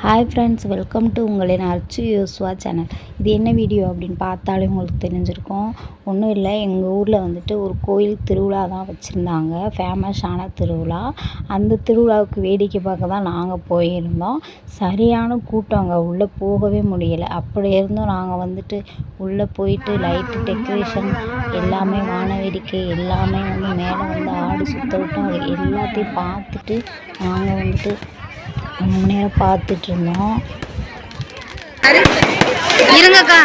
Hi friends, welcome to உங்களின் Archu யூஸ்வா channel. இது என்ன வீடியோ அப்படின்னு பார்த்தாலே உங்களுக்கு தெரிஞ்சிருக்கும். ஒன்றும் இல்லை, எங்கள் ஊரில் வந்துட்டு ஒரு கோயில் திருவிழா தான் வச்சுருந்தாங்க, ஃபேமஸான திருவிழா. அந்த திருவிழாவுக்கு வேடிக்கை பார்க்க தான் நாங்கள் போயிருந்தோம். சரியான கூட்டம், அங்கே உள்ளே போகவே முடியலை. அப்படி இருந்தும் நாங்கள் வந்துட்டு உள்ளே போயிட்டு லைட்டு டெக்கரேஷன் எல்லாமே, வான வேடிக்கை எல்லாமே மேலே ஆடு சுத்த விட்டோம். அது எல்லாத்தையும் பார்த்துட்டு நாங்கள் வந்துட்டு ரொம்ப நேரம் பார்த்துட்டு இருந்தோம். இருங்கக்கா,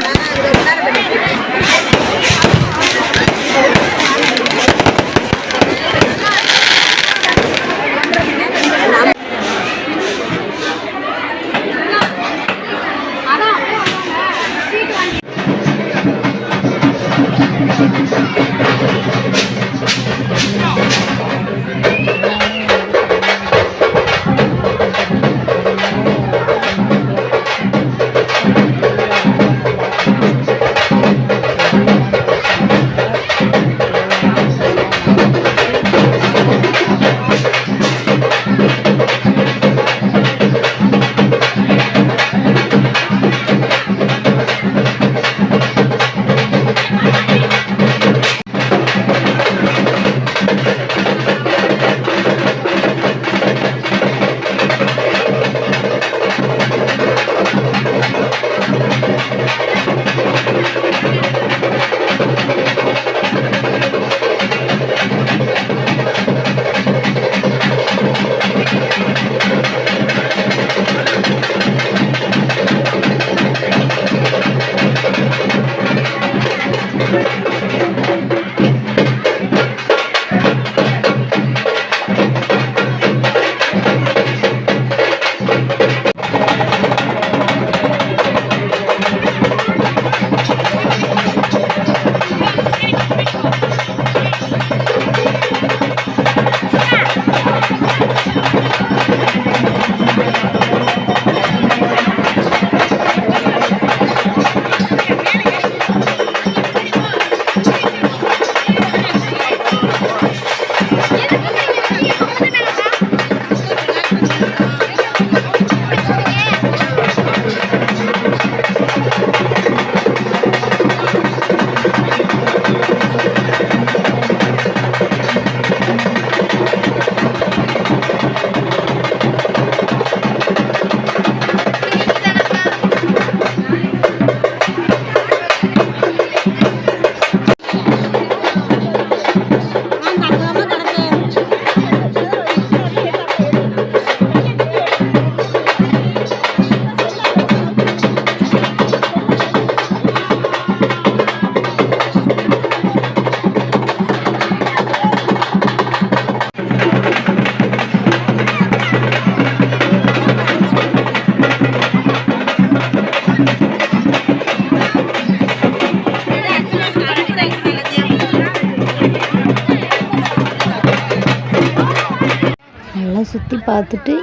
சுற்றி பார்த்துட்டு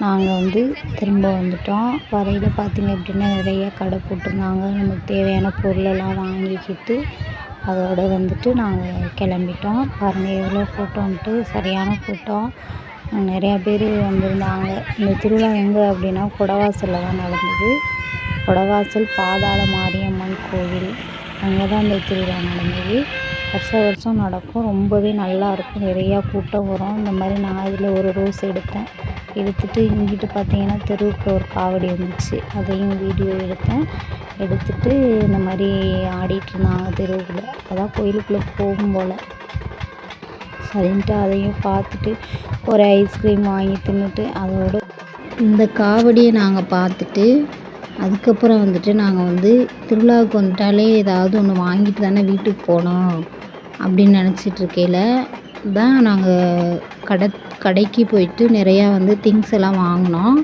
நாங்கள் திரும்ப வந்துட்டோம். வரையில் பார்த்திங்க அப்படின்னா நிறைய கடை போட்டிருந்தாங்க. நமக்கு தேவையான பொருளெல்லாம் வாங்கிக்கிட்டு அதோடு நாங்கள் கிளம்பிட்டோம். பாருங்கள் எவ்வளோ கூட்டம்ன்ட்டு, சரியான கூட்டம். நிறையா பேர் வந்திருந்தாங்க. இந்த திருவிழா எங்கே அப்படின்னா கொடவாசலில் தான் நடந்தது. கொடவாசல் பாதாள மாரியம்மன் கோவில், அங்கே தான் இந்த திருவிழா நடந்தது. வருஷம் நடக்கும். ரொம்பவே நல்லாயிருக்கும். நிறையா கூட்டம் வரும். இந்த மாதிரி நான் இதில் ஒரு ரோஸ் எடுத்துட்டு இங்கிட்டு பார்த்தீங்கன்னா தெருவுக்கு ஒரு காவடி வந்துச்சு, அதையும் வீடியோ எடுத்துட்டு இந்த மாதிரி ஆடிட்டுருந்தாங்க தெருவுக்குள்ளே. அதான் கோயிலுக்குள்ளே போகும் போல். சரின்ட்டு அதையும் பார்த்துட்டு ஒரு ஐஸ்கிரீம் வாங்கி தின்னுட்டு அதோடு இந்த காவடியை நாங்கள் பார்த்துட்டு அதுக்கப்புறம் நாங்கள் திருவிழாவுக்கு வந்துட்டாலே ஏதாவது ஒன்று வாங்கிட்டு தானே வீட்டுக்கு போனோம் அப்படின்னு நினச்சிட்ருக்கையில் தான் நாங்கள் கடைக்கு போயிட்டு நிறையா திங்ஸ் எல்லாம் வாங்கினோம்.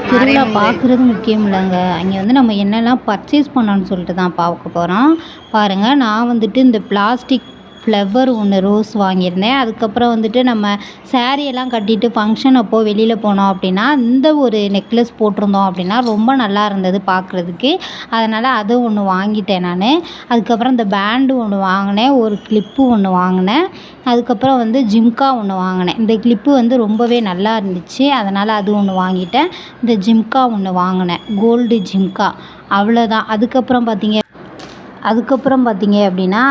திருவிழா பார்க்குறது முக்கியம் இல்லைங்க, அங்கே நம்ம என்னெல்லாம் பர்ச்சேஸ் பண்ணோன்னு சொல்லிட்டு தான் பார்க்க போகிறோம். பாருங்கள், நான் இந்த பிளாஸ்டிக் ஃப்ளவர் ஒன்று ரோஸ் வாங்கியிருந்தேன். அதுக்கப்புறம் வந்துட்டு நம்ம சாரீ எல்லாம் கட்டிட்டு ஃபங்க்ஷன் அப்போது வெளியில் போனோம் அப்படின்னா இந்த ஒரு நெக்லஸ் போட்டிருந்தோம் அப்படின்னா ரொம்ப நல்லா இருந்தது பார்க்குறதுக்கு. அதனால் அது ஒன்று வாங்கிட்டேன் நான். அதுக்கப்புறம் இந்த பேண்டு ஒன்று வாங்கினேன், ஒரு கிளிப்பு ஒன்று வாங்கினேன், அதுக்கப்புறம் வந்து ஜிம்கா ஒன்று வாங்கினேன். இந்த கிளிப்பு வந்து ரொம்பவே நல்லா இருந்துச்சு, அதனால் அது ஒன்று வாங்கிட்டேன். இந்த ஜிம்கா ஒன்று வாங்கினேன், கோல்டு ஜிம்கா. அவ்வளோதான். அதுக்கப்புறம் பார்த்தீங்க அப்படின்னா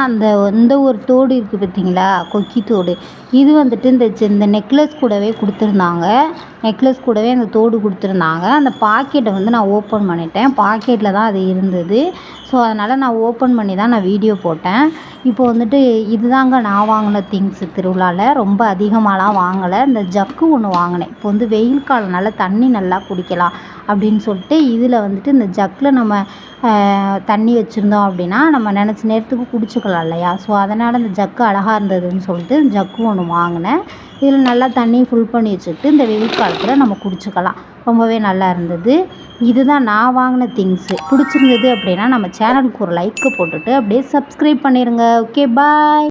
இந்த ஒரு தோடு இருக்குது பார்த்தீங்களா, கொக்கி தோடு. இது வந்துட்டு இந்த நெக்லஸ் கூடவே கொடுத்துருந்தாங்க. நெக்லஸ் கூடவே அந்த தோடு கொடுத்துருந்தாங்க. அந்த பாக்கெட்டை வந்து நான் ஓப்பன் பண்ணிட்டேன். பாக்கெட்டில் தான் அது இருந்தது. ஸோ அதனால் நான் ஓப்பன் பண்ணி தான் நான் வீடியோ போட்டேன். இப்போ வந்துட்டு இதுதாங்க நான் வாங்கின திங்ஸு திருவிழாவில். ரொம்ப அதிகமாகலாம் வாங்கலை. இந்த ஜக்கு ஒன்று வாங்கினேன். இப்போ வந்து வெயில் காலம்னால தண்ணி நல்லா குடிக்கலாம் அப்படின்னு சொல்லிட்டு இதில் வந்துட்டு இந்த ஜக்கில் நம்ம தண்ணி வச்சுருந்தோம் அப்படின்னா நம்ம நினச்ச நேரத்துக்கு குடிச்சிக்கலாம் இல்லையா. ஸோ அதனால் இந்த ஜக்கு அழகாக இருந்ததுன்னு சொல்லிட்டு ஜக்கு ஒன்று வாங்கினேன். இதில் நல்லா தண்ணி ஃபுல் பண்ணி வச்சுக்கிட்டு இந்த வெயில் காலத்தில் நம்ம குடிச்சிக்கலாம். ரொம்பவே நல்லா இருந்தது. இதுதான் நான் வாங்கின திங்ஸு. பிடிச்சிருந்தது அப்படின்னா நம்ம சேனலுக்கு ஒரு லைக்கு போட்டுட்டு அப்படியே சப்ஸ்கிரைப் பண்ணிடுங்க. ஓகே, பாய்.